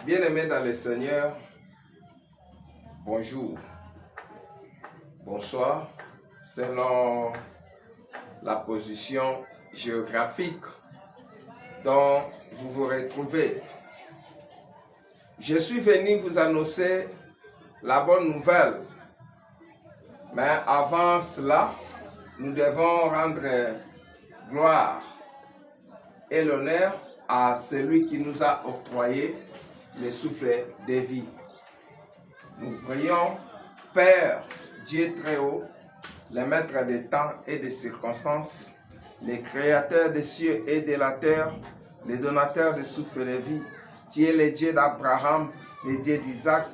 Bien-aimés dans le Seigneur, bonjour, bonsoir, selon la position géographique dont vous vous retrouvez. Je suis venu vous annoncer la bonne nouvelle, mais avant cela, nous devons rendre gloire et l'honneur à celui qui nous a octroyé le souffle de vie. Nous prions, Père, Dieu très haut, le maître des temps et des circonstances, le créateur des cieux et de la terre, le donateur de souffle de vie. Tu es le Dieu d'Abraham, le Dieu d'Isaac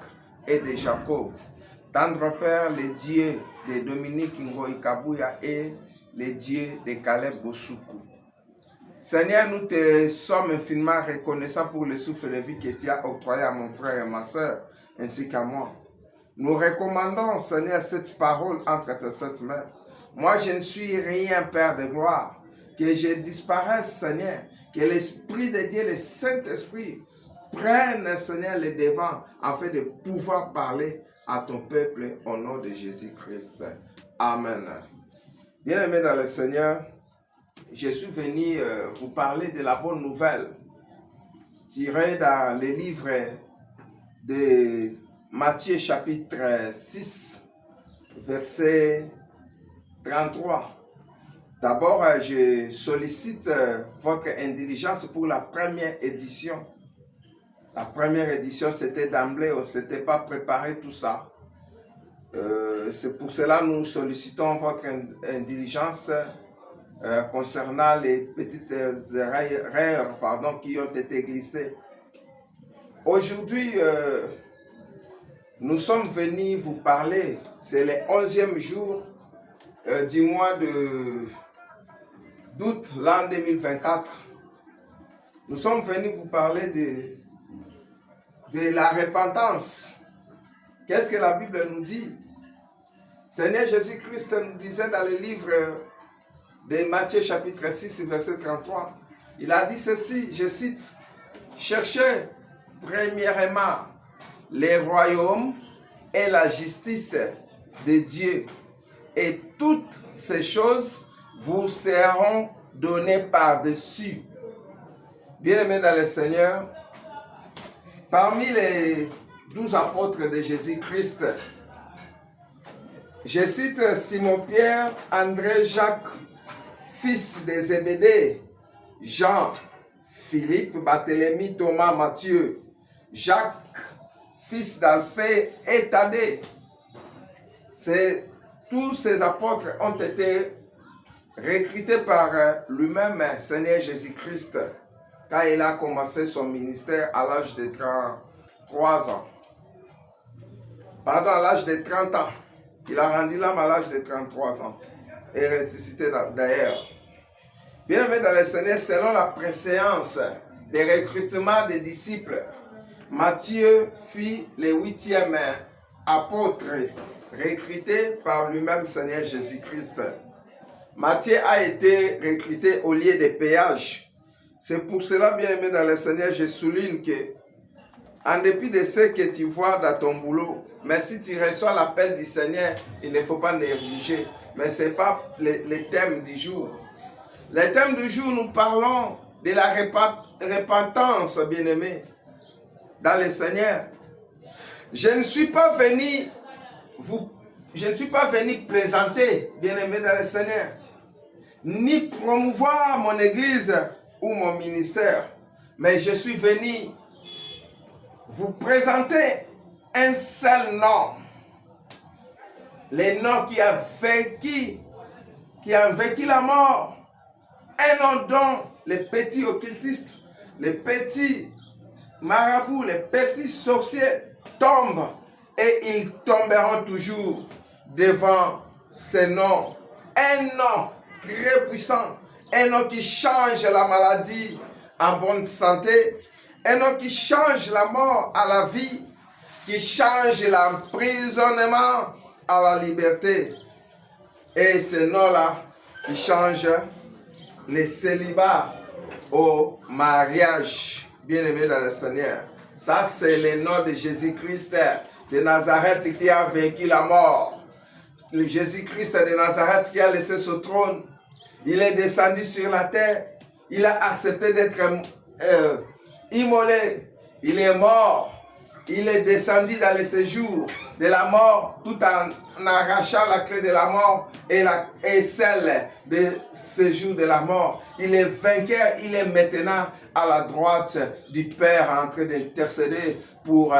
et de Jacob. Tendre Père, le Dieu de Dominique Ngoï Kabouya et le Dieu de Caleb Bossoukou. Seigneur, nous te sommes infiniment reconnaissants pour le souffle de vie que tu as octroyé à mon frère et ma soeur, ainsi qu'à moi. Nous recommandons, Seigneur, cette parole entre tes saintes mains. Moi, je ne suis rien, Père de gloire. Que je disparaisse, Seigneur. Que l'Esprit de Dieu, le Saint-Esprit, prenne, Seigneur, le devant afin de pouvoir parler à ton peuple au nom de Jésus-Christ. Amen. Bien-aimés dans le Seigneur, je suis venu vous parler de la bonne nouvelle tirée dans le livre de Matthieu chapitre 6, verset 33. D'abord, je sollicite votre indulgence pour la première édition. La première édition, c'était d'emblée, on ne s'était pas préparé tout ça. C'est pour cela que nous sollicitons votre indulgence concernant les petites erreurs qui ont été glissées. Aujourd'hui, nous sommes venus vous parler, c'est le 11e jour du mois d'août, l'an 2024. Nous sommes venus vous parler de la repentance. Qu'est-ce que la Bible nous dit? Seigneur Jésus-Christ nous disait dans le livre de Matthieu chapitre 6, verset 33, il a dit ceci, je cite, « Cherchez premièrement les royaumes et la justice de Dieu, et toutes ces choses vous seront données par-dessus. » Bien-aimés dans le Seigneur, parmi les 12 apôtres de Jésus-Christ, je cite Simon-Pierre, André, Jacques, fils de Zébédée, Jean, Philippe, Barthélemy, Thomas, Matthieu, Jacques, fils d'Alphée et Thaddée. Tous ces apôtres ont été recrutés par lui-même, Seigneur Jésus-Christ, quand il a commencé son ministère à l'âge de 33 ans. Pardon, à l'âge de 30 ans. Il a rendu l'âme à l'âge de 33 ans et ressuscité d'ailleurs. Bien-aimés dans le Seigneur, selon la préséance des recrutements des disciples, Matthieu fut le 8e apôtre recruté par lui-même Seigneur Jésus-Christ. Matthieu a été recruté au lieu de péage. C'est pour cela, bien-aimés dans le Seigneur, je souligne que, en dépit de ce que tu vois dans ton boulot, mais si tu reçois l'appel du Seigneur, il ne faut pas négliger. Mais ce n'est pas le thème du jour. Le thème du jour, nous parlons de la repentance, bien-aimés, dans le Seigneur. Je ne suis pas venu présenter, bien-aimés dans le Seigneur, ni promouvoir mon église ou mon ministère, mais je suis venu vous présenter un seul nom. Le nom qui a vaincu la mort. Un nom dont les petits occultistes, les petits marabouts, les petits sorciers tombent et ils tomberont toujours devant ce nom. Un nom très puissant, un nom qui change la maladie en bonne santé, un nom qui change la mort à la vie, qui change l'emprisonnement à la liberté. Et ce nom-là qui change le célibat au mariage. Bien-aimés dans le Seigneur. Ça, c'est le nom de Jésus-Christ de Nazareth qui a vaincu la mort. Le Jésus-Christ de Nazareth qui a laissé ce trône. Il est descendu sur la terre. Il a accepté d'être immolé. Il est mort. Il est descendu dans le séjour de la mort tout en arrachant la clé de la mort et celle de séjour de la mort. Il est vainqueur. Il est maintenant à la droite du Père en train d'intercéder pour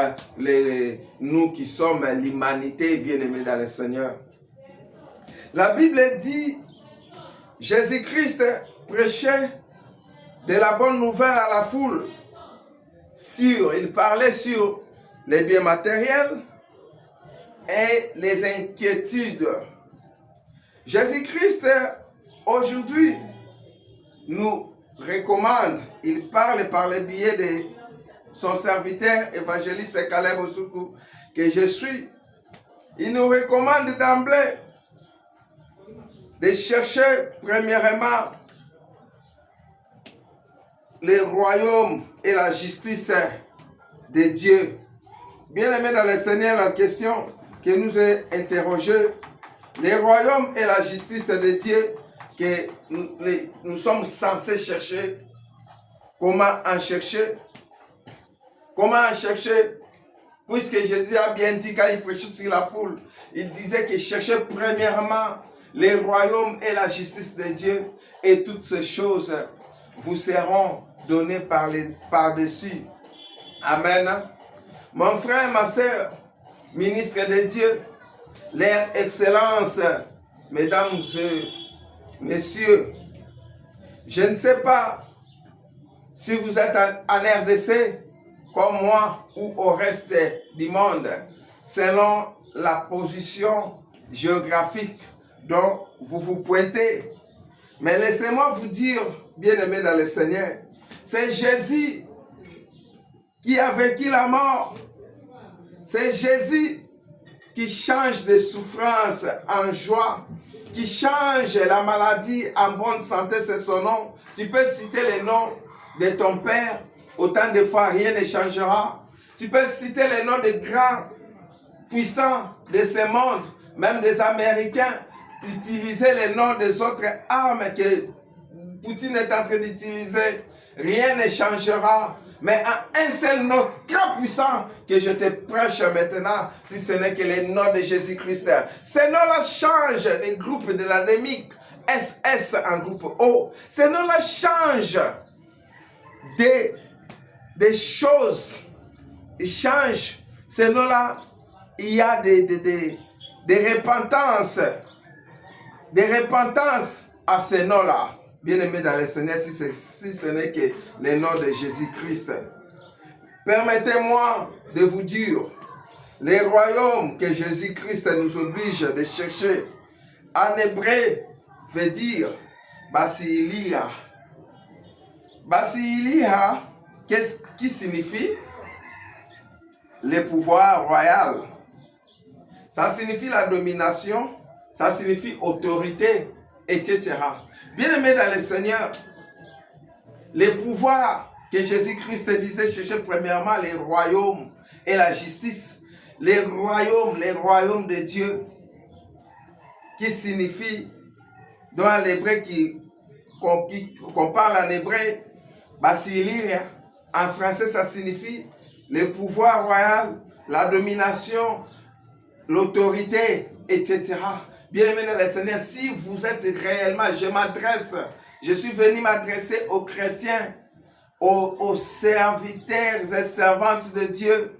nous qui sommes l'humanité bien-aimée dans le Seigneur. La Bible dit, Jésus-Christ prêchait de la bonne nouvelle à la foule. Il parlait sur les biens matériels et les inquiétudes. Jésus-Christ, aujourd'hui, nous recommande, il parle par le biais de son serviteur évangéliste Caleb Osuku, que je suis. Il nous recommande d'emblée de chercher premièrement le royaume et la justice de Dieu. Bien-aimés dans le Seigneur, la question que nous a interrogée, le royaume et la justice de Dieu que nous sommes censés chercher. Comment en chercher? Comment en chercher? Puisque Jésus a bien dit quand il prêchait sur la foule, il disait que cherchez premièrement le royaume et la justice de Dieu et toutes ces choses vous seront données par-dessus. Amen. Mon frère, ma soeur, ministre de Dieu, leur excellence, mesdames et messieurs, je ne sais pas si vous êtes en RDC comme moi ou au reste du monde, selon la position géographique dont vous vous pointez. Mais laissez-moi vous dire, bien-aimés dans le Seigneur, c'est Jésus qui a vaincu la mort. C'est Jésus qui change des souffrances en joie, qui change la maladie en bonne santé, c'est son nom. Tu peux citer les noms de ton père, autant de fois rien ne changera. Tu peux citer les noms des grands puissants de ce monde, même des Américains, utiliser les noms des autres armes que Poutine est en train d'utiliser. Rien ne changera. Mais un seul nom très puissant que je te prêche maintenant, si ce n'est que le nom de Jésus-Christ. Ce nom-là change les groupes de l'ennemi, SS en groupe O. Ce nom-là change des choses. Il change. Ce nom-là, il y a des repentances. Des repentances à ce nom-là. Bien-aimés dans le Seigneur, si ce n'est que le nom de Jésus-Christ. Permettez-moi de vous dire, les royaumes que Jésus-Christ nous oblige de chercher, en hébreu, veut dire Basilia. Basilia, qu'est-ce qui signifie? Le pouvoir royal. Ça signifie la domination, ça signifie autorité, etc. Bien-aimés dans le Seigneur, les pouvoirs que Jésus-Christ disait chercher premièrement les royaumes et la justice. Les royaumes de Dieu, qui signifie, dans l'hébreu qu'on parle en hébreu, basilia, en français ça signifie le pouvoir royal, la domination, l'autorité, etc. Bien-aimés dans le Seigneur, si vous êtes réellement, je suis venu m'adresser aux chrétiens, aux serviteurs et servantes de Dieu,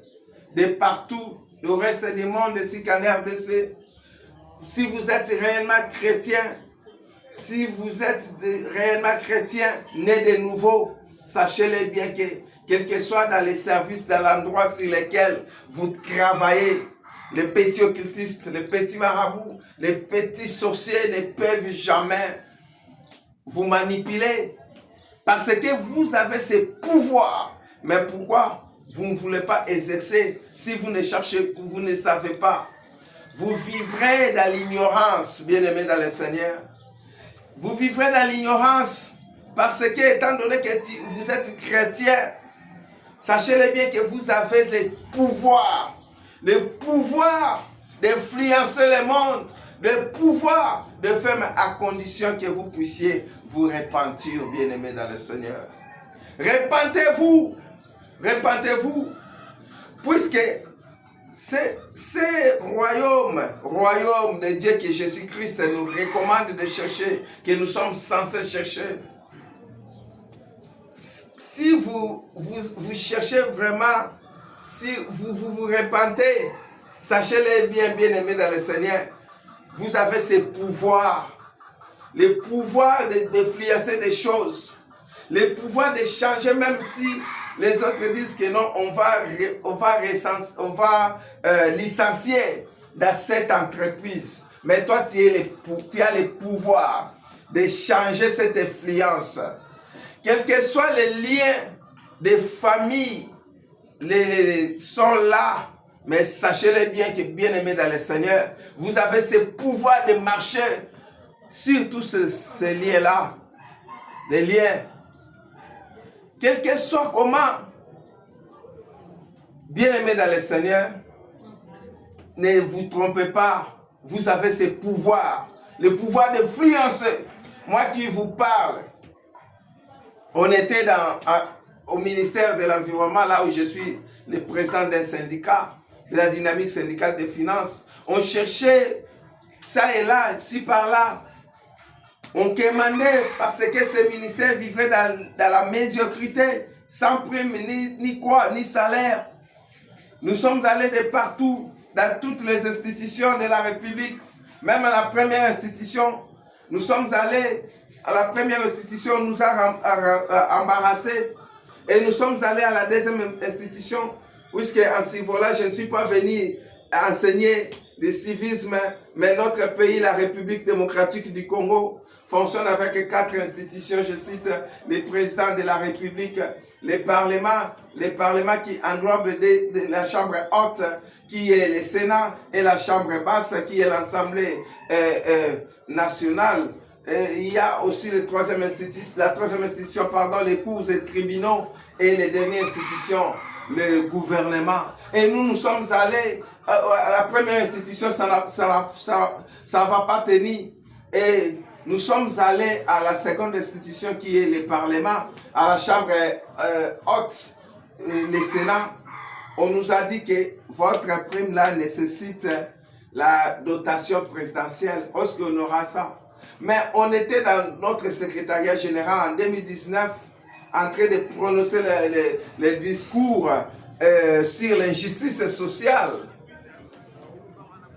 de partout, le reste du monde, ici qu'en RDC. Si vous êtes réellement chrétien, nés de nouveau, sachez-le bien que, quel que soit dans les services, dans l'endroit sur lequel vous travaillez, les petits occultistes, les petits marabouts, les petits sorciers ne peuvent jamais vous manipuler parce que vous avez ces pouvoirs. Mais pourquoi vous ne voulez pas exercer si vous ne cherchez, vous ne savez pas? Vous vivrez dans l'ignorance, bien-aimés dans le Seigneur. Vous vivrez dans l'ignorance parce que, étant donné que vous êtes chrétien, Sachez-le bien que vous avez le pouvoir d'influencer le monde, le pouvoir de faire, mais à condition que vous puissiez vous repentir, bien-aimés dans le Seigneur. Repentez-vous, repentez-vous, puisque c'est royaume de Dieu que Jésus-Christ nous recommande de chercher, que nous sommes censés chercher. Si vous cherchez vraiment, si vous repentez, sachez-le bien, bien-aimés dans le Seigneur, vous avez ce pouvoir, le pouvoir d'influencer des choses, le pouvoir de changer, même si les autres disent que non, on va licencier dans cette entreprise. Mais toi, tu as le pouvoir de changer cette influence. Quels que soient les liens des familles, sont là. Mais sachez-le bien que, bien-aimés dans le Seigneur, vous avez ce pouvoir de marcher sur tous ces liens-là. Les liens. Quel que soit comment, bien-aimés dans le Seigneur, ne vous trompez pas. Vous avez ce pouvoir. Le pouvoir d'influencer. Moi qui vous parle, on était au ministère de l'Environnement, là où je suis le président d'un syndicat, de la dynamique syndicale des finances. On cherchait ça et là, ci par là. On demandait parce que ce ministère vivrait dans la médiocrité, sans prime, ni salaire. Nous sommes allés de partout, dans toutes les institutions de la République, même à la première institution. Nous sommes allés à la première institution, nous a embarrassés. Et nous sommes allés à la deuxième institution, puisque en ce niveau-là, je ne suis pas venu enseigner le civisme, mais notre pays, la République démocratique du Congo, fonctionne avec 4 institutions. Je cite le président de la République, le Parlement qui englobe la Chambre haute, qui est le Sénat, et la Chambre basse, qui est l'Assemblée nationale. Il y a aussi la troisième institution, les cours et tribunaux, et les dernières institutions, le gouvernement. Et nous sommes allés à la première institution, ça va pas tenir. Et nous sommes allés à la seconde institution qui est le Parlement, à la Chambre haute, le Sénat. On nous a dit que votre prime là nécessite la dotation présidentielle. Est-ce qu'on aura ça? Mais on était dans notre secrétariat général en 2019 en train de prononcer le discours sur l'injustice sociale.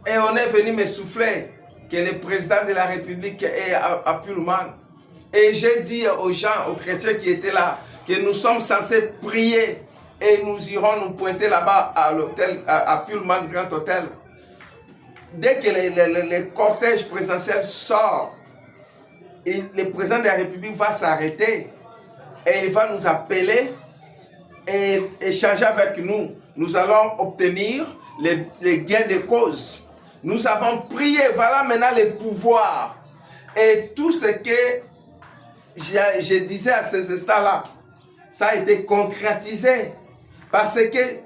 Et on est venu me souffler que le président de la République est à Pullman. Et j'ai dit aux gens, aux chrétiens qui étaient là, que nous sommes censés prier et nous irons nous pointer là-bas à l'hôtel, à Pullman Grand Hôtel. Dès que le cortège présidentiel sort, le président de la République va s'arrêter et il va nous appeler et échanger avec nous. Nous allons obtenir les gains de cause. Nous avons prié, voilà maintenant le pouvoir. Et tout ce que je disais à ces instants-là, ça a été concrétisé. Parce que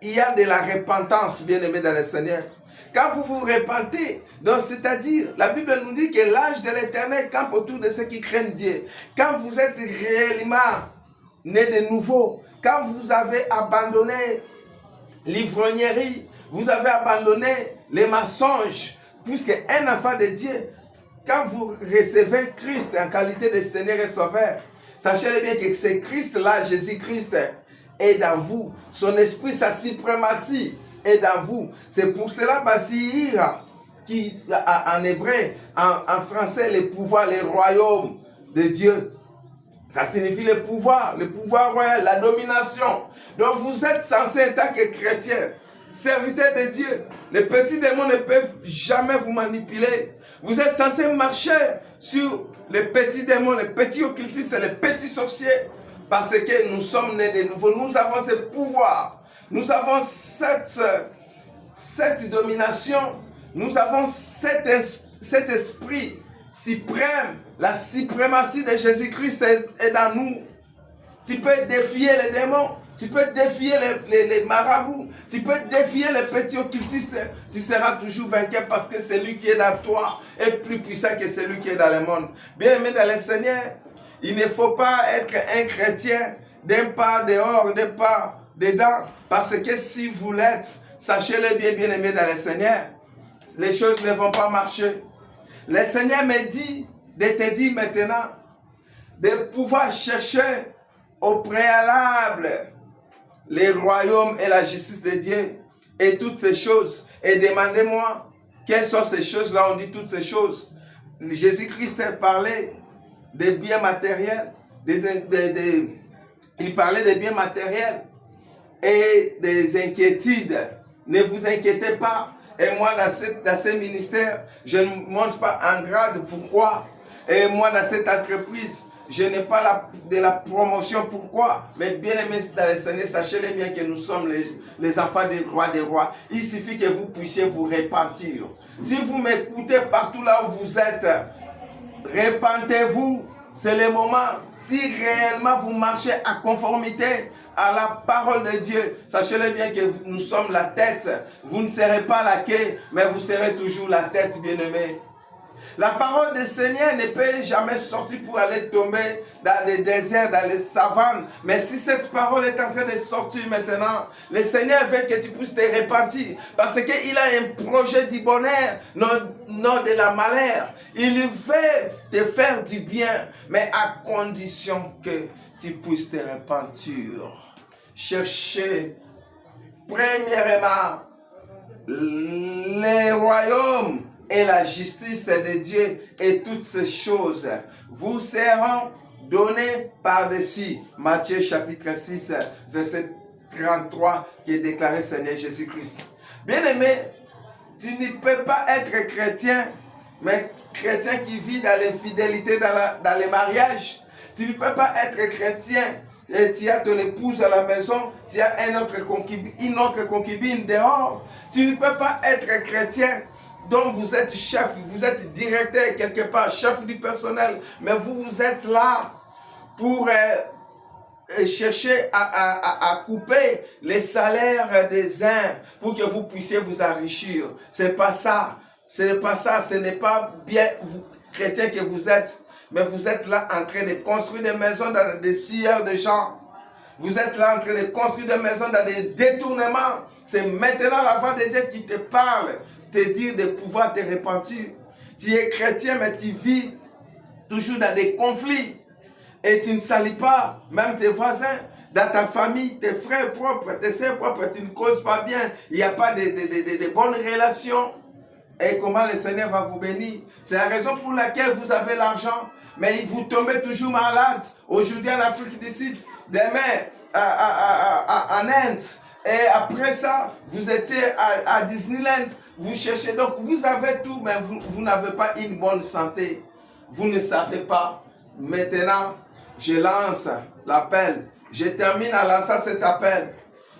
il y a de la repentance, bien-aimés dans le Seigneur. Quand vous vous repentez, donc c'est-à-dire, la Bible nous dit que l'âge de l'Éternel campe autour de ceux qui craignent Dieu. Quand vous êtes réellement né de nouveau, quand vous avez abandonné l'ivrognerie, vous avez abandonné les mensonges, puisque un enfant de Dieu, quand vous recevez Christ en qualité de Seigneur et Sauveur, sachez bien que c'est Christ-là, Jésus-Christ, est dans vous. Son esprit, sa suprématie est dans vous. C'est pour cela, Basir, qui en hébreu, en français, le pouvoir, le royaume de Dieu. Ça signifie le pouvoir royal, la domination. Donc vous êtes censé, en tant que chrétien, serviteur de Dieu. Les petits démons ne peuvent jamais vous manipuler. Vous êtes censé marcher sur les petits démons, les petits occultistes, les petits sorciers. Parce que nous sommes nés de nouveau. Nous avons ce pouvoir. Nous avons cette domination. Nous avons cet esprit suprême. La suprématie de Jésus-Christ est dans nous. Tu peux défier les démons. Tu peux défier les marabouts. Tu peux défier les petits occultistes. Tu seras toujours vainqueur parce que celui qui est dans toi est plus puissant que celui qui est dans le monde. Bien-aimé dans le Seigneur, il ne faut pas être un chrétien d'un pas dehors, d'un pas dedans. Parce que si vous l'êtes, sachez-le bien, bien-aimé dans le Seigneur, les choses ne vont pas marcher. Le Seigneur me dit de te dire maintenant de pouvoir chercher au préalable les royaumes et la justice de Dieu et toutes ces choses. Et demandez-moi quelles sont ces choses-là. On dit toutes ces choses. Jésus-Christ parlait des biens matériels, il parlait des biens matériels et des inquiétudes. Ne vous inquiétez pas. Et moi, dans ce ministère, je ne monte pas en grade. Pourquoi? Et moi, dans cette entreprise, je n'ai pas de la promotion. Pourquoi? Mais bien aimé dans le Seigneur, sachez-le bien que nous sommes les enfants des rois. Il suffit que vous puissiez vous repentir. Si vous m'écoutez partout là où vous êtes, repentez-vous. C'est le moment. Si réellement vous marchez à conformité à la parole de Dieu, sachez-le bien que nous sommes la tête. Vous ne serez pas la queue, mais vous serez toujours la tête, bien-aimé. La parole du Seigneur ne peut jamais sortir pour aller tomber dans les déserts, dans les savanes. Mais si cette parole est en train de sortir maintenant, le Seigneur veut que tu puisses te repentir. Parce qu'il a un projet du bonheur, non de la malheur. Il veut te faire du bien, mais à condition que tu puisses te repentir. Cherchez premièrement les royaumes et la justice de Dieu et toutes ces choses vous seront données par-dessus. Matthieu chapitre 6, verset 33, qui est déclaré Seigneur Jésus-Christ. Bien-aimé, tu ne peux pas être chrétien, mais chrétien qui vit dans l'infidélité, dans les mariages. Tu ne peux pas être chrétien et tu as ton épouse à la maison, tu as une autre concubine dehors. Tu ne peux pas être chrétien dont vous êtes chef, vous êtes directeur quelque part, chef du personnel, mais vous êtes là pour chercher à couper les salaires des uns pour que vous puissiez vous enrichir. C'est pas ça. Ce n'est pas ça. Ce n'est pas bien vous, chrétiens que vous êtes, mais vous êtes là en train de construire des maisons dans des sillères de gens. Vous êtes là en train de construire des maisons dans des détournements. C'est maintenant la voix de Dieu qui te parle, te dire de pouvoir te repentir. Tu es chrétien, mais tu vis toujours dans des conflits. Et tu ne salis pas, même tes voisins, dans ta famille, tes frères propres, tes sœurs propres, tu ne causes pas bien. Il n'y a pas de bonnes relations. Et comment le Seigneur va vous bénir? C'est la raison pour laquelle vous avez l'argent, mais vous tombez toujours malade. Aujourd'hui en Afrique du Sud, demain en Inde. Et après ça, vous étiez à Disneyland. Vous cherchez. Donc vous avez tout, mais vous n'avez pas une bonne santé. Vous ne savez pas. Maintenant, je lance l'appel. Je termine en lançant cet appel.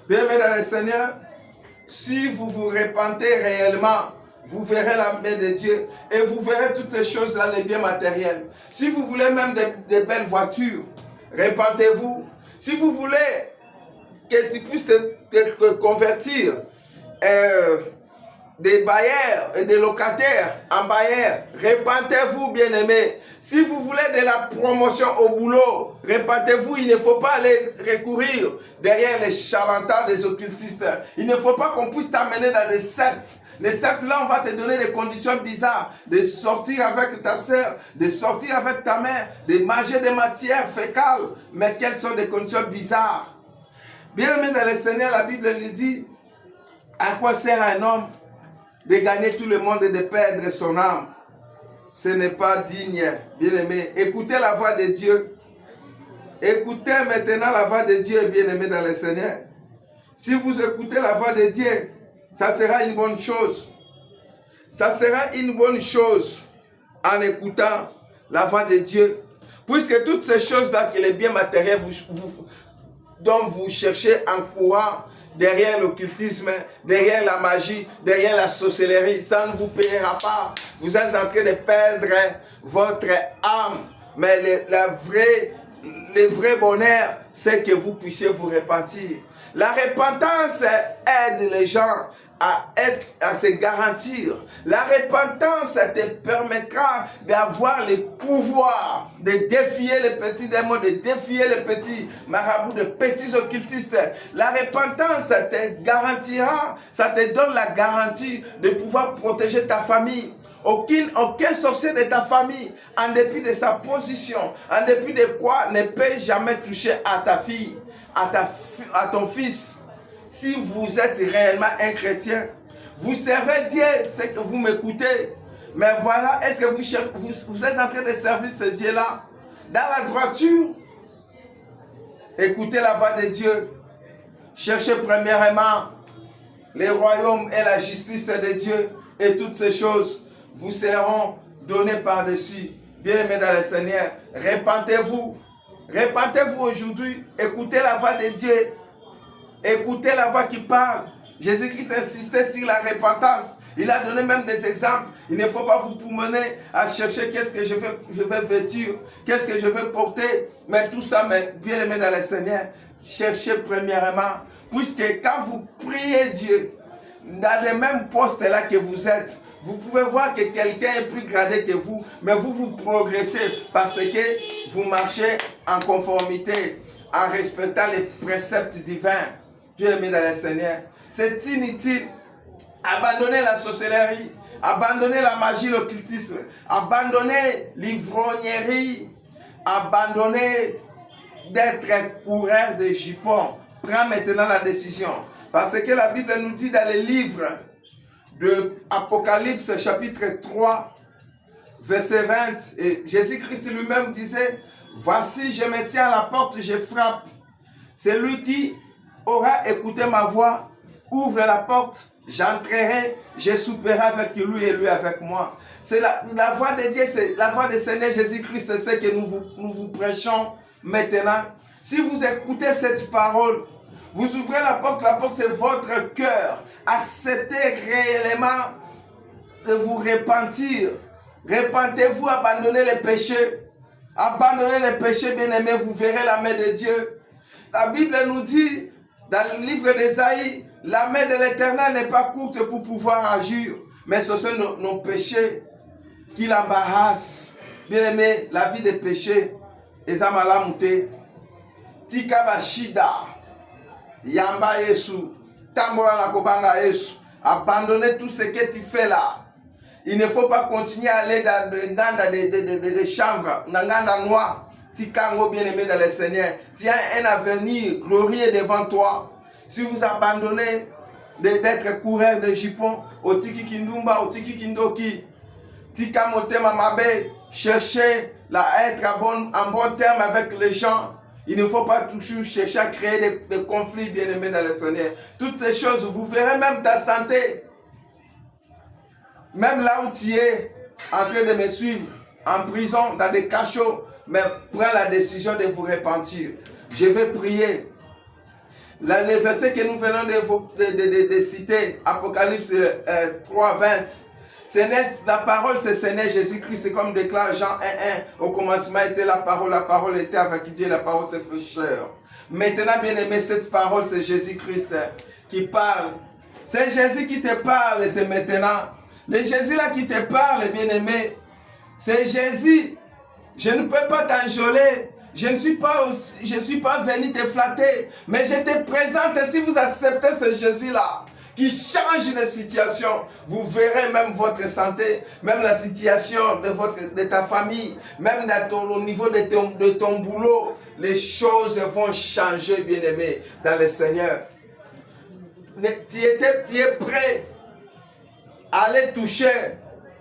Bien-aimés dans le Seigneur, si vous vous repentez réellement, vous verrez la main de Dieu et vous verrez toutes ces choses-là, les biens matériels. Si vous voulez même des belles voitures, repentez-vous. Si vous voulez que tu puisses te convertir des bailleurs et des locataires en bailleurs, repentez-vous, bien-aimés. Si vous voulez de la promotion au boulot, repentez-vous. Il ne faut pas aller recourir derrière les charlatans des occultistes. Il ne faut pas qu'on puisse t'amener dans des sectes. Les sectes là, on va te donner des conditions bizarres, de sortir avec ta soeur, de sortir avec ta mère, de manger des matières fécales. Mais quelles sont des conditions bizarres? Bien-aimé dans le Seigneur, la Bible nous dit, à quoi sert un homme de gagner tout le monde et de perdre son âme? Ce n'est pas digne, bien-aimé. Écoutez la voix de Dieu. Écoutez maintenant la voix de Dieu, bien-aimé dans le Seigneur. Si vous écoutez la voix de Dieu, ça sera une bonne chose. Ça sera une bonne chose en écoutant la voix de Dieu. Puisque toutes ces choses-là, que les biens matériels dont vous cherchez en courant, derrière l'occultisme, derrière la magie, derrière la sorcellerie, ça ne vous payera pas. Vous êtes en train de perdre votre âme. Mais le vrai bonheur, c'est que vous puissiez vous repentir. La repentance aide les gens à se garantir. La repentance te permettra d'avoir le pouvoir de défier les petits démons, de défier les petits marabouts, de petits occultistes. La repentance te garantira, ça te donne la garantie de pouvoir protéger ta famille. Aucun sorcier de ta famille, en dépit de sa position, en dépit de quoi, ne peut jamais toucher à ta fille, à ton fils. Si vous êtes réellement un chrétien, vous servez Dieu, c'est que vous m'écoutez. Mais voilà, est-ce que vous êtes en train de servir ce Dieu-là dans la droiture? Écoutez la voix de Dieu. Cherchez premièrement le royaume et la justice de Dieu, et toutes ces choses vous seront données par-dessus. Bien-aimés dans le Seigneur, repentez-vous. Repentez-vous aujourd'hui. Écoutez la voix de Dieu. Écoutez la voix qui parle. Jésus-Christ insistait sur la repentance. Il a donné même des exemples. Il ne faut pas vous promener à chercher qu'est-ce que je vais vêtir, qu'est-ce que je vais porter. Mais tout ça, bien aimé dans le Seigneur, cherchez premièrement. Puisque quand vous priez Dieu, dans le même poste là que vous êtes, vous pouvez voir que quelqu'un est plus gradé que vous, mais vous progressez parce que vous marchez en conformité, en respectant les préceptes divins. Bien aimé dans le Seigneur, c'est inutile. Abandonnez la sorcellerie, abandonnez la magie, l'occultisme, abandonnez l'ivrognerie, abandonnez d'être coureur de jupons. Prends maintenant la décision. Parce que la Bible nous dit dans le livre de Apocalypse chapitre 3, verset 20, et Jésus-Christ lui-même disait, voici je me tiens à la porte, je frappe. Celui qui aura écouté ma voix, ouvre la porte, j'entrerai, je souperai avec lui et lui avec moi. C'est la voix de Dieu, c'est la voix du Seigneur Jésus-Christ, c'est ce que nous vous prêchons maintenant. Si vous écoutez cette parole, vous ouvrez la porte c'est votre cœur. Acceptez réellement de vous repentir. Repentez-vous, abandonnez les péchés. Abandonnez les péchés, bien-aimés, vous verrez la main de Dieu. La Bible nous dit, dans le livre d'Ésaïe, la main de l'Éternel n'est pas courte pour pouvoir agir, mais ce sont nos péchés qui l'embarrassent. Bien-aimé, la vie des péchés, Ezamalamute, Tika Bashida, Yamba Yesu, Tambola Nakobanga Yesu, abandonnez tout ce que tu fais là. Il ne faut pas continuer à aller dans des chambres, dans noir. Tikango bien-aimé dans le Seigneur, tu as un avenir glorieux devant toi. Si vous abandonnez d'être coureur de jupons, au Tiki Kindumba, au Tiki Kindoki, Tika Motema Mabe, cherchez à être en bon terme avec les gens. Il ne faut pas toujours chercher à créer des conflits, bien-aimés dans le Seigneur. Toutes ces choses, vous verrez même ta santé. Même là où tu es en train de me suivre, en prison, dans des cachots, mais prends la décision de vous repentir. Je vais prier. Le verset que nous venons de citer, Apocalypse 3, 20. La parole, c'est Seigneur Jésus-Christ, comme déclare Jean 1, 1. Au commencement était la parole était avec Dieu, la parole c'est fraîcheur. Maintenant, bien aimé, cette parole, c'est Jésus-Christ qui parle. C'est Jésus qui te parle, c'est maintenant. Le Jésus là qui te parle, bien aimé, c'est Jésus. Je ne peux pas t'enjoler. Je ne suis pas venu te flatter. Mais je te présente, si vous acceptez ce Jésus-là, qui change les situations, vous verrez même votre santé, même la situation de ta famille, même au niveau de ton boulot, les choses vont changer, bien-aimé, dans le Seigneur. Tu es prêt à aller toucher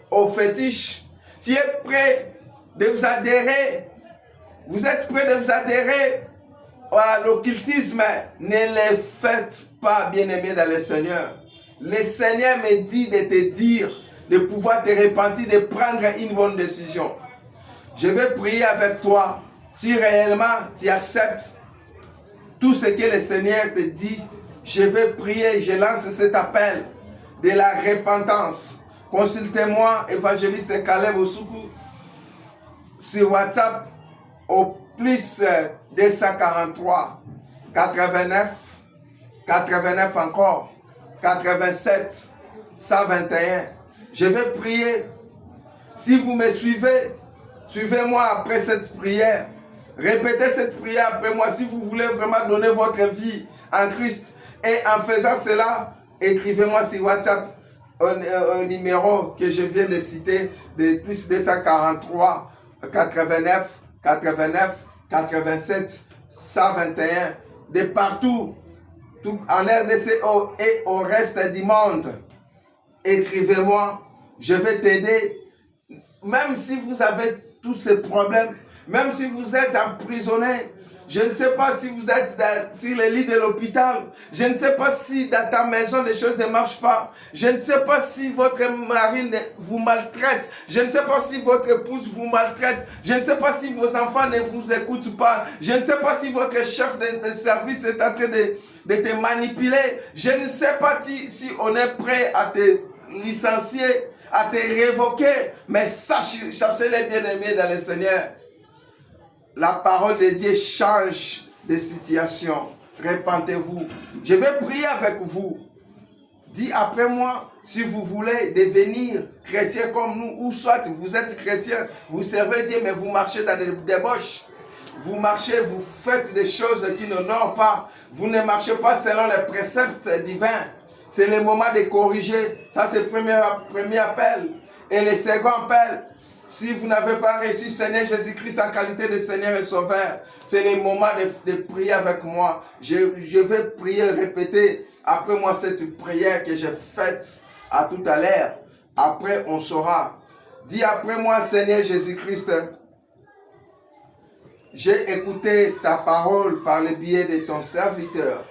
au fétiche. Tu es prêt de vous adhérer. Vous êtes prêts de vous adhérer à l'occultisme. Ne le faites pas, bien-aimé dans le Seigneur. Le Seigneur me dit de te dire, de pouvoir te repentir, de prendre une bonne décision. Je vais prier avec toi. Si réellement tu acceptes tout ce que le Seigneur te dit, je vais prier, je lance cet appel de la repentance. Consultez-moi, évangéliste Caleb Osoukou, sur WhatsApp au plus 243, 89, 89 encore, 87, 121. Je vais prier. Si vous me suivez, suivez-moi après cette prière. Répétez cette prière après moi si vous voulez vraiment donner votre vie en Christ. Et en faisant cela, écrivez-moi sur WhatsApp un numéro que je viens de citer, de plus 243, 89, 89, 87, 121, de partout, tout en RDC et au reste du monde. Écrivez-moi, je vais t'aider. Même si vous avez tous ces problèmes, même si vous êtes emprisonné, je ne sais pas si vous êtes sur le lit de l'hôpital, je ne sais pas si dans ta maison les choses ne marchent pas, je ne sais pas si votre mari vous maltraite, je ne sais pas si votre épouse vous maltraite, je ne sais pas si vos enfants ne vous écoutent pas, je ne sais pas si votre chef de service est en train de te manipuler, je ne sais pas si on est prêt à te licencier, à te révoquer, mais sachez les bien-aimés dans le Seigneur. La parole de Dieu change de situation. Répentez-vous. Je vais prier avec vous. Dis après moi, si vous voulez devenir chrétien comme nous, ou soit vous êtes chrétien, vous servez Dieu, mais vous marchez dans des débauches. Vous marchez, vous faites des choses qui n'honorent pas. Vous ne marchez pas selon les préceptes divins. C'est le moment de corriger. Ça, c'est le premier appel. Et le second appel, si vous n'avez pas reçu Seigneur Jésus-Christ en qualité de Seigneur et Sauveur, c'est le moment de prier avec moi. Je vais prier, répéter après moi cette prière que j'ai faite à tout à l'heure. Après, on saura. Dis après moi, Seigneur Jésus-Christ, j'ai écouté ta parole par le biais de ton serviteur.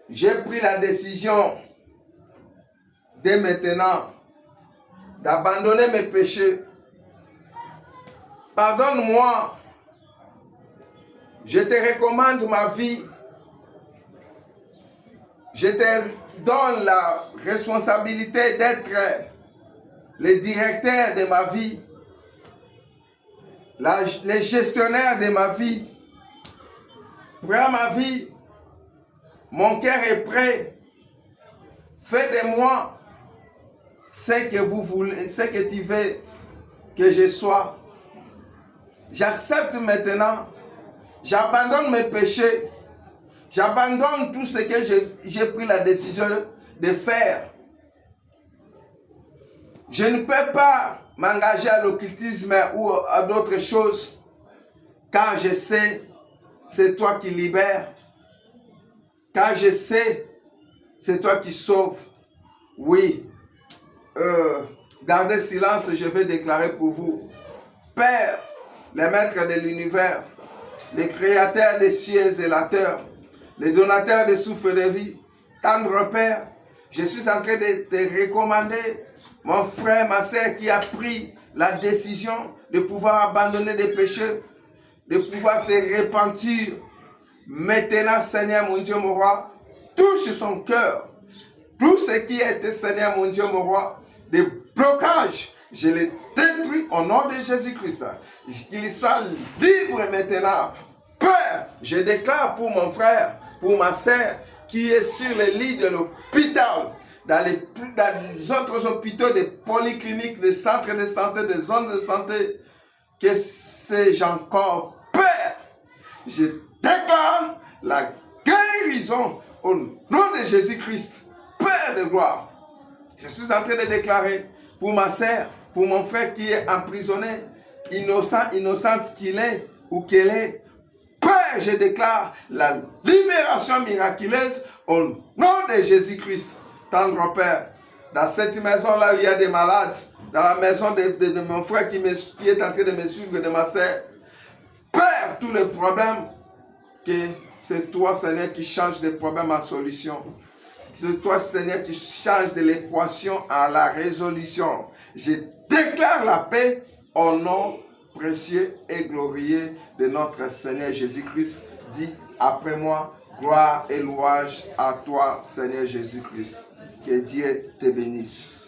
J'ai pris la décision dès maintenant d'abandonner mes péchés. Pardonne-moi. Je te recommande ma vie. Je te donne la responsabilité d'être le directeur de ma vie, le gestionnaire de ma vie. Prends ma vie. Mon cœur est prêt. Fais de moi ce que vous voulez, ce que tu veux que je sois. J'accepte maintenant. J'abandonne mes péchés. J'abandonne tout ce que j'ai pris la décision de faire. Je ne peux pas m'engager à l'occultisme ou à d'autres choses, car je sais, c'est toi qui libères. Car je sais, c'est toi qui sauves. Oui. Gardez silence, je vais déclarer pour vous. Père, le maître de l'univers, le créateur des cieux et la terre, le donateur de souffle de vie, tendre Père, je suis en train de te recommander, mon frère, ma soeur qui a pris la décision de pouvoir abandonner des péchés, de pouvoir se repentir. Maintenant, Seigneur mon Dieu, mon roi, touche son cœur. Tout ce qui était, Seigneur mon Dieu, mon roi, des blocages, je les détruis au nom de Jésus-Christ. Qu'il soit libre maintenant. Père, je déclare pour mon frère, pour ma soeur, qui est sur le lit de l'hôpital, dans les autres hôpitaux, des polycliniques, des centres de santé, des zones de santé, que sais-je encore. Père, je déclare la guérison au nom de Jésus-Christ, Père de gloire. Je suis en train de déclarer pour ma sœur, pour mon frère qui est emprisonné, innocente qu'il est ou qu'elle est. Père, je déclare la libération miraculeuse au nom de Jésus-Christ, tendre Père. Dans cette maison-là où il y a des malades, dans la maison de mon frère qui est en train de me suivre, de ma sœur, Père, tous les problèmes, que c'est toi, Seigneur, qui change des problèmes en solution. C'est toi, Seigneur, qui change de l'équation à la résolution. Je déclare la paix au nom précieux et glorieux de notre Seigneur Jésus-Christ. Dis après moi, gloire et louange à toi, Seigneur Jésus-Christ. Que Dieu te bénisse.